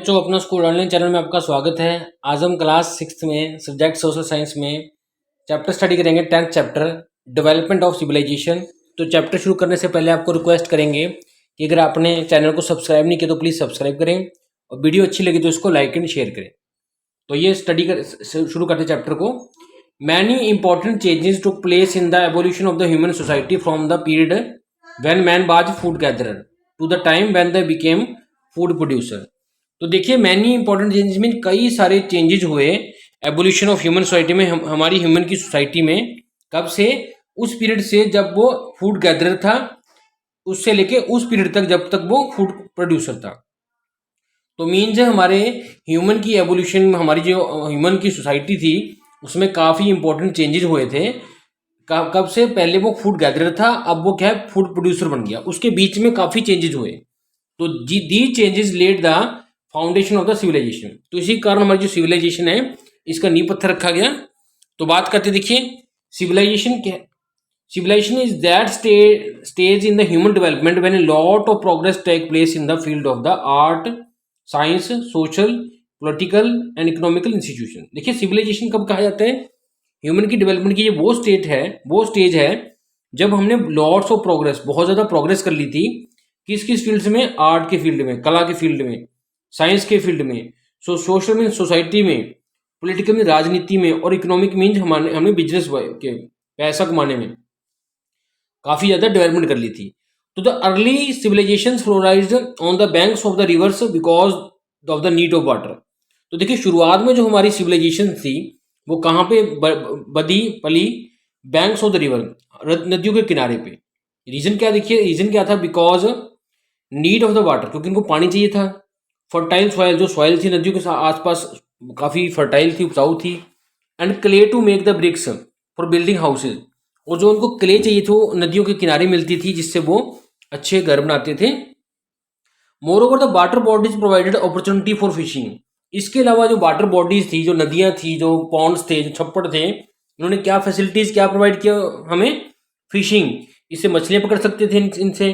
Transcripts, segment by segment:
बच्चों, अपना school online channel में आपका स्वागत है। आज हम क्लास 6 में सब्जेक्ट सोशल साइंस में चैप्टर स्टडी करेंगे 10th chapter development of civilization. तो चैप्टर शुरू करने से पहले आपको रिक्वेस्ट करेंगे कि अगर आपने चैनल को सब्सक्राइब नहीं किया तो प्लीज़ सब्सक्राइब करें और वीडियो अच्छी लगी तो इसको लाइक एंड शेयर करें। तो ये शुरू करते चैप्टर को। Many important changes took place in the evolution of the human society from the period when man was food gatherer to the time when they became food producer. तो देखिए, many important changes mean कई सारे changes हुए evolution of human society में, हमारी human की society में। कब से? उस पीरियड से जब वो फूड गैदरर था, उससे लेके उस पीरियड तक जब तक वो फूड प्रोड्यूसर था। तो मीन्स हमारे ह्यूमन की एवोल्यूशन में, हमारी जो ह्यूमन की सोसाइटी थी उसमें काफ़ी इंपॉर्टेंट चेंजेस हुए थे। कब से? पहले वो फूड गैदरर था, अब वो क्या है, फूड प्रोड्यूसर बन गया। उसके बीच में काफ़ी चेंजेस हुए। तो the changes led the foundation of the civilization. तो इसी कारण हमारी जो सिविलाइजेशन है इसका नींव पत्थर रखा गया। तो बात करते देखिए, सिविलाइजेशन क्या है? Civilization is that stage in the human development when a lot of progress take place in the field of the art, science, social, political and economical institution. देखिए, सिविलाइजेशन कब कहा जाता है? ह्यूमन की डेवलपमेंट की वो स्टेज है जब हमने लॉट्स ऑफ प्रोग्रेस, बहुत ज़्यादा प्रोग्रेस कर ली थी। किस किस फील्ड्स में? आर्ट के फील्ड में, कला के फील्ड में, साइंस के फील्ड में, सोशल में सोसाइटी में, पॉलिटिकल में राजनीति में, और इकोनॉमिक मीन्स हमने बिजनेस के पैसा कमाने में काफ़ी ज़्यादा डेवलपमेंट कर ली थी। तो the early civilisation flourished on the banks of the rivers because of the need of water. तो देखिए, शुरुआत में जो हमारी सिविलाइजेशन थी वो कहाँ पे बदी पली? बैंक्स ऑफ द रिवर, नदियों के किनारे पे। रीज़न क्या? देखिए, रीज़न क्या था? Because need of the water, क्योंकि इनको पानी चाहिए था। फर्टाइल सॉइल, जो सॉइल थी नदियों के आसपास काफ़ी फर्टाइल थी, उपजाऊ थी। And clay to make the bricks for building houses, और जो उनको क्ले चाहिए थी वो नदियों के किनारे मिलती थी, जिससे वो अच्छे घर बनाते थे। More over the water bodies provided opportunity for fishing. इसके अलावा जो वाटर बॉडीज थी, जो नदियाँ थी, जो पॉन्ड्स थे, जो छप्पड़ थे, इन्होंने क्या फैसिलिटीज़ क्या प्रोवाइड किया हमें? फिशिंग। इससे मछलियाँ पकड़ सकते थे, इनसे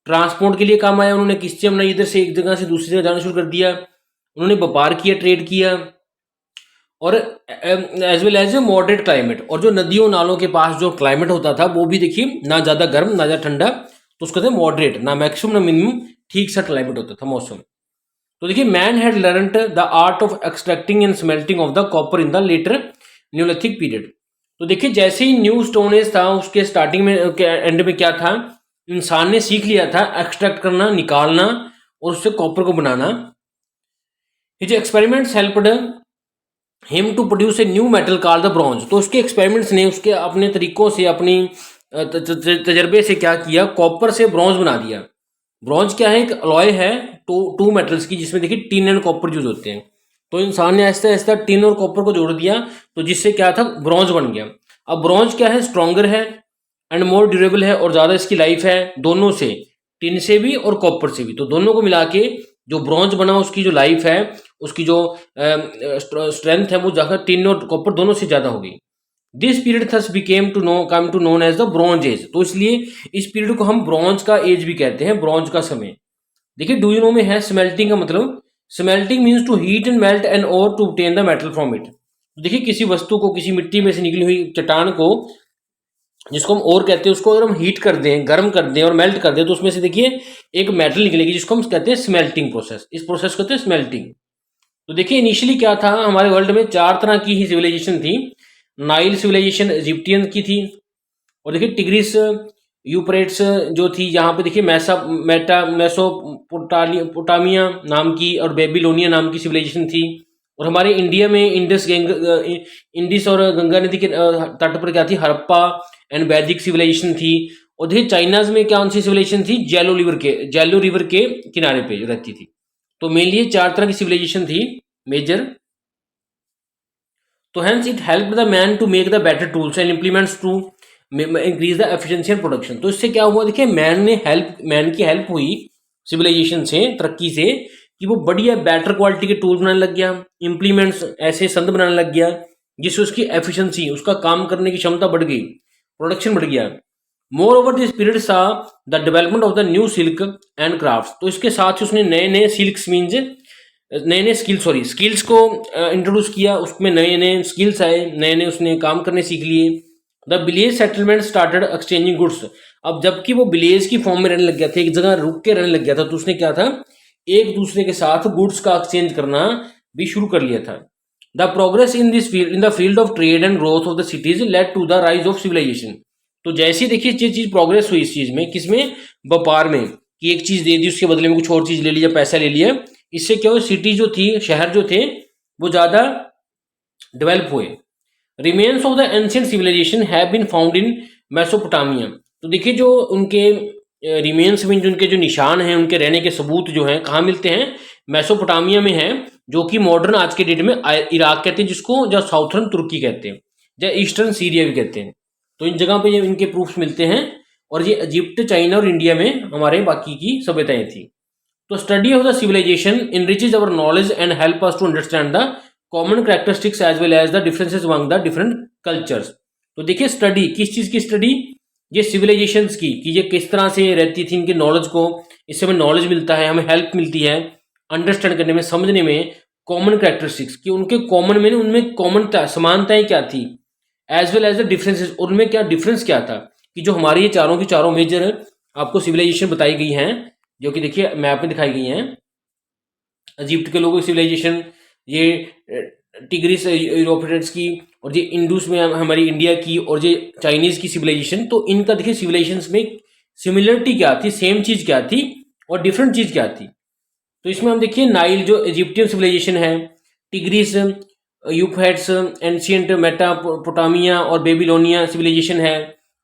ट्रांसपोर्ट के लिए काम आया। उन्होंने किस्तें बनाई, इधर से एक जगह से दूसरी जगह जाना शुरू कर दिया। उन्होंने व्यापार किया, ट्रेड किया। और as well as moderate climate, और जो नदियों नालों के पास जो क्लाइमेट होता था वो भी देखिए, ना ज़्यादा गर्म ना ज़्यादा ठंडा, तो उसका था मॉडरेट, ना मैक्सिमम ना मिनिमम, ठीक सा क्लाइमेट होता था, मौसम। तो देखिए, man had learned the art of extracting and smelting of the copper in the later neolithic period. तो देखिए, जैसे ही न्यू स्टोन एज था, उसके स्टार्टिंग में एंड में क्या था? इंसान ने सीख लिया था एक्सट्रैक्ट करना, निकालना और उससे कॉपर को बनाना। His experiments helped him to produce a new metal called the bronze. तो उसके एक्सपेरिमेंट्स ने, उसके अपने तरीकों से, अपनी तजर्बे से क्या किया? कॉपर से ब्रॉन्ज बना दिया। ब्रॉन्ज क्या है? एक अलॉय है टू मेटल्स की, जिसमें देखिए टिन एंड कॉपर यूज होते हैं। तो इंसान ने ऐसा ऐसा टिन और कॉपर को जोड़ दिया, तो जिससे क्या था? ब्रॉन्ज बन गया। अब ब्रॉन्ज क्या है? स्ट्रॉन्गर है एंड मोर ड्यूरेबल है, और ज़्यादा इसकी लाइफ है, दोनों से, टिन से भी और कॉपर से भी। तो दोनों को मिला के जो ब्रॉन्ज बना, उसकी जो लाइफ है, उसकी जो स्ट्रेंथ है, वो जाकर टिन और कॉपर दोनों से ज़्यादा हो गई। This period thus became come to known as the bronze age. तो इसलिए इस पीरियड को हम ब्रॉन्ज का एज भी कहते हैं, ब्रॉन्ज का समय। देखिए, डू यू नो में है स्मेल्टिंग का मतलब? Smelting means to heat and melt an ore to obtain the metal from it. देखिए, किसी वस्तु को, किसी मिट्टी में से निकली हुई चट्टान को, जिसको हम ओर कहते हैं, उसको अगर हम हीट कर दें, गर्म कर दें और मेल्ट कर दें, तो उसमें से देखिए एक मेटल निकलेगी, जिसको हम कहते हैं स्मेल्टिंग प्रोसेस। इस प्रोसेस को कहते हैं स्मेल्टिंग। तो देखिए, इनिशियली क्या था? हमारे वर्ल्ड में 4 तरह की ही सिविलाइजेशन थी। नाइल सिविलाइजेशन इजिप्टियन की थी, और देखिए टिग्रिस यूफ्रेट्स जो थी, यहाँ पे देखिए मेसोपोटामिया नाम की और बेबीलोनिया नाम की सिविलाइजेशन थी। और हमारे इंडिया में इंडिस और गंगा नदी के तट पर क्या थी? हड़प्पा एंड वैदिक सिविलाइजेशन थी। और देखिए, चाइनाज में कौन सी सिविलाइजेशन थी? जेलो रिवर के किनारे पे रहती थी। तो मेनली ये 4 तरह की सिविलाइजेशन थी मेजर। तो hence it help the man to make the better tools and implements to increase the efficiency and production. तो इससे क्या हुआ? देखिए, मैन की हेल्प हुई सिविलाइजेशन से, तरक्की से, कि वो बढ़िया बेटर क्वालिटी के टूल बनाने लग गया, इम्प्लीमेंट्स ऐसे संद बनाने लग गया, जिससे उसकी एफिशिएंसी, उसका काम करने की क्षमता बढ़ गई, प्रोडक्शन बढ़ गया। मोर ओवर दिस पीरियड सा the development of the new silk and craft. तो इसके साथ ही उसने नए नए सिल्क्स मीन्स नए नए स्किल्स को इंट्रोड्यूस किया, उसमें नए नए स्किल्स आए, नए नए उसने काम करने सीख लिए। The village settlement started exchanging goods. अब जबकि वो विलेज की फॉर्म में रहने लग गया था, एक जगह रुक के रहने लग गया था, तो उसने क्या था, एक दूसरे के साथ गुड्स का एक्सचेंज करना भी शुरू कर लिया था। The progress in this field, in the field of trade and growth of the cities led to the rise of civilization. तो जैसे देखिए ये चीज प्रोग्रेस हुई इस चीज में, किसमें, व्यापार में, कि एक चीज दे दी उसके बदले में कुछ और चीज ले लिया, पैसा ले लिया, इससे क्या हुआ, सिटी जो थी, शहर जो थे, वो ज्यादा डेवलप हुए। Remains of the ancient civilization have been found in Mesopotamia. तो देखिए जो उनके रिमेन्स में, जो उनके जो निशान हैं, उनके रहने के सबूत जो हैं, कहाँ मिलते हैं, मेसोपोटामिया में हैं, जो कि मॉडर्न आज के डेट में इराक कहते हैं जिसको, जो साउथर्न तुर्की कहते हैं, या ईस्टर्न सीरिया भी कहते हैं। तो इन जगह पे ये इनके प्रूफ्स मिलते हैं। और ये इजिप्ट, चाइना और इंडिया में हमारे बाकी की सभ्यताएं थी। तो study of the civilization enriches our knowledge and help us to understand the common characteristics as well as the differences among the different cultures। तो देखिए स्टडी, किस चीज की स्टडी, ये सिविलाइजेशंस की, कि ये किस तरह से रहती थी, इनके नॉलेज को, इससे हमें नॉलेज मिलता है, हमें हेल्प मिलती है अंडरस्टैंड करने में, समझने में। कॉमन कैरेक्टरिस्टिक्स, कि उनके कॉमन में, उनमें कॉमन समानताएं क्या थी, as well as the differences, उनमें क्या डिफरेंस क्या था, कि जो हमारी ये चारों की चारों मेजर आपको सिविलाइजेशन बताई गई हैं, जो कि देखिए मैप में दिखाई गई हैं। इजिप्ट के लोगों की सिविलाइजेशन, ये टिग्रिस यूरोपियंस की, और ये इंडस में हमारी इंडिया की, और ये चाइनीज की सिविलाइजेशन। तो इनका देखिए सिविलाइजेशंस में सिमिलरिटी क्या थी, सेम चीज क्या थी, और डिफरेंट चीज क्या थी। तो इसमें हम देखिए नाइल जो इजिप्टियन सिविलाइजेशन है, टिग्रिस, यूफ्रेट्स, एंशियंट मेटापोटामिया और बेबीलोनिया सिविलाइजेशन है,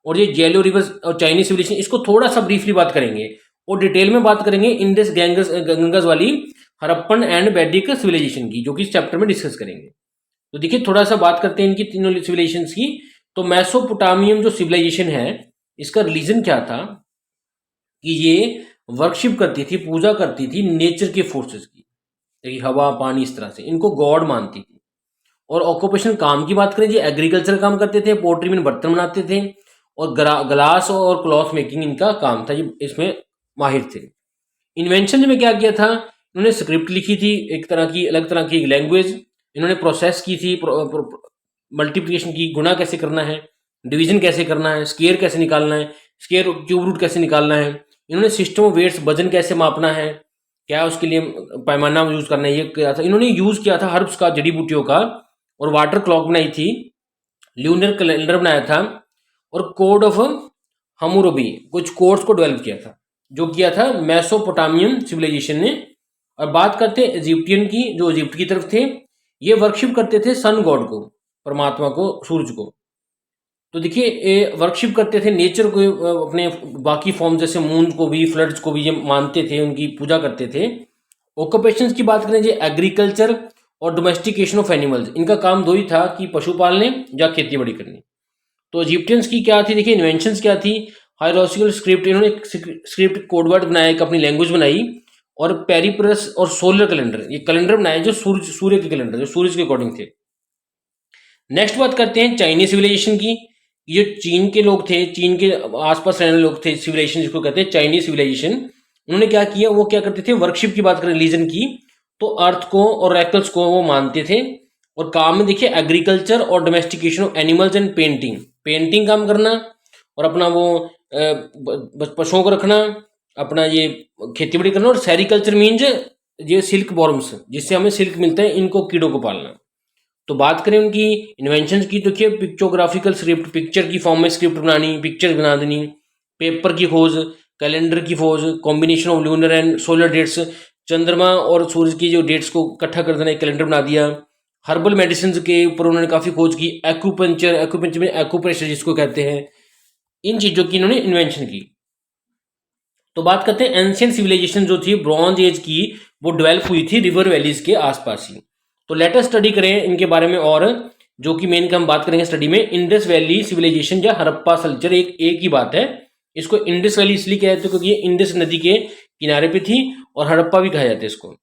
और ये जेलो रिवर और चाइनीज सिविलाइजेशन, इसको थोड़ा सा ब्रीफली बात करेंगे और डिटेल में बात करेंगे इंडस गंगस वाली हड़प्पन एंड वैदिक सिविलाइजेशन की, जो कि इस चैप्टर में डिस्कस करेंगे। तो देखिए थोड़ा सा बात करते हैं इनकी तीनों सिविलाइजेशन की। तो मेसोपोटामियम जो सिविलाइजेशन है, इसका रिलीजन क्या था, कि ये वर्कशिप करती थी, पूजा करती थी नेचर के फोर्सेस की, जैसे हवा, पानी, इस तरह से इनको गॉड मानती थी। और ऑक्यूपेशन काम की बात करें, जी एग्रीकल्चर काम करते थे, पोल्ट्री में बर्तन बनाते थे, और ग्लास और क्लॉथ मेकिंग इनका काम था, ये इसमें माहिर थे। इन्वेंशन में क्या किया था, इन्होंने स्क्रिप्ट लिखी थी, एक तरह की अलग तरह की लैंग्वेज, इन्होंने प्रोसेस की थी, मल्टीप्लिकेशन की, गुणा कैसे करना है, डिवीजन कैसे करना है, स्केयर कैसे निकालना है, स्केयर क्यूब रूट कैसे निकालना है, इन्होंने सिस्टम ऑफ वेट्स, वजन कैसे मापना है, क्या उसके लिए पैमाना यूज करना है, ये किया था। इन्होंने यूज किया था हर्ब्स का, जड़ी बूटियों का, और वाटर क्लॉक बनाई थी, ल्यूनर कैलेंडर बनाया था, और कोड ऑफ हमूरबी, कुछ कोड्स को डेवलप किया था, जो किया था मेसोपोटामियन सिविलाइजेशन ने। और बात करते हैं इजिप्टियन की, जो इजिप्ट की तरफ थे, ये वर्कशिप करते थे सन गॉड को, परमात्मा को, सूरज को। तो देखिए ये वर्कशिप करते थे नेचर को, अपने बाकी फॉर्म जैसे मून को भी, फ्लड्स को भी ये मानते थे, उनकी पूजा करते थे। ऑक्यूपेशंस की बात करें, जो एग्रीकल्चर और डोमेस्टिकेशन ऑफ एनिमल्स, इनका काम दो ही था, कि पशु पालने या खेती बाड़ी करनी। तो इजिप्टियंस की क्या थी, देखिए इन्वेंशंस क्या थी, हायरोग्लिफिकल स्क्रिप्ट, इन्होंने स्क्रिप्ट कोडवर्ड बनाया, एक अपनी लैंग्वेज बनाई, और पेरिपरस और सोलर कैलेंडर, ये कैलेंडर बनाए जो सूर्य के कैलेंडर, जो सूरज के अकॉर्डिंग थे। नेक्स्ट बात करते हैं चाइनीज सिविलाइजेशन की। ये चीन के लोग थे, चीन के आसपास रहने वाले लोग थे, सिविलाइजेशन जिसको कहते हैं चाइनीज सिविलाइजेशन। उन्होंने क्या किया, वो क्या करते थे, वर्कशिप की बात करें रिलीजन की, तो अर्थ को और रैकल्स को वो मानते थे। और काम में देखिए एग्रीकल्चर और domestication of animals and painting काम करना, और अपना वो पशुओं को रखना, अपना ये खेती बाड़ी करना, और सेरिकल्चर मीन्स ये सिल्क वॉर्म्स, जिससे हमें सिल्क मिलता है, इनको कीड़ों को पालना। तो बात करें उनकी इन्वेंशंस की, तो देखिए पिक्चोग्राफिकल स्क्रिप्ट, पिक्चर की फॉर्म में स्क्रिप्ट बनानी, पिक्चर बना देनी, पेपर की खोज, कैलेंडर की खोज, combination of lunar and solar dates, चंद्रमा और सूरज की जो डेट्स को इकट्ठा कर देना, एक कैलेंडर बना दिया। हर्बल मेडिसिन के ऊपर उन्होंने काफ़ी खोज की, एक्यूपंचर में एक्यूप्रेशर जिसको कहते हैं, इन चीज़ों की इन्होंने इन्वेंशन की। तो बात करते हैं एंशियंट सिविलाइजेशन जो थी ब्रॉन्ज एज की, वो डेवलप हुई थी रिवर वैलीज के आसपास ही। तो लेटेस्ट स्टडी करें इनके बारे में, और जो कि मेन का हम बात करेंगे स्टडी में, इंडस वैली सिविलाइजेशन या हड़प्पा कल्चर, एक ही बात है। इसको इंडस वैली इसलिए कहते हैं क्योंकि ये इंडस नदी के किनारे पे थी, और हड़प्पा भी कहा जाता है इसको।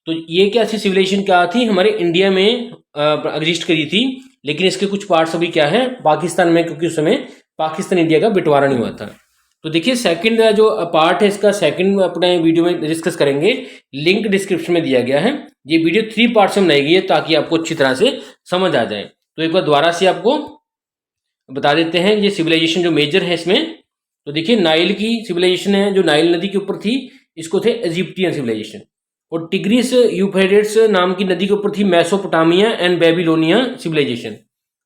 तो ये क्या सी सिविलाइजेशन क्या थी, हमारे इंडिया में एग्जिस्ट करी थी, लेकिन इसके कुछ पार्ट्स अभी क्या है पाकिस्तान में, क्योंकि उस समय पाकिस्तान इंडिया का बंटवारा नहीं हुआ था। तो देखिए सेकंड जो पार्ट है इसका, सेकंड अपने वीडियो में डिस्कस करेंगे, लिंक डिस्क्रिप्शन में दिया गया है, ये वीडियो 3 पार्ट्स में बनाई गई है ताकि आपको अच्छी तरह से समझ आ जाए। तो एक बार दोबारा से आपको बता देते हैं ये सिविलाइजेशन जो मेजर है इसमें। तो देखिए नाइल की सिविलाइजेशन है जो नाइल नदी के ऊपर थी, इसको थे इजिप्टियन सिविलाइजेशन। और टिग्रिस यूफ्रेटिस नाम की नदी के ऊपर थी मेसोपोटामिया एंड बेबीलोनिया सिविलाइजेशन।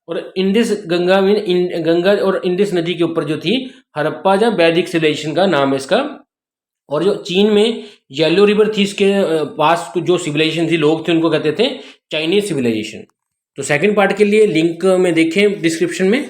और इंडिस गंगा गंगा और इंडिस नदी के ऊपर जो थी हड़प्पा या वैदिक सिविलाइजेशन का नाम है इसका। और जो चीन में येलो रिवर थी इसके पास जो सिविलाइजेशन थी लोग थे उनको कहते थे चाइनीज सिविलाइजेशन। तो सेकंड पार्ट के लिए लिंक में देखें डिस्क्रिप्शन में।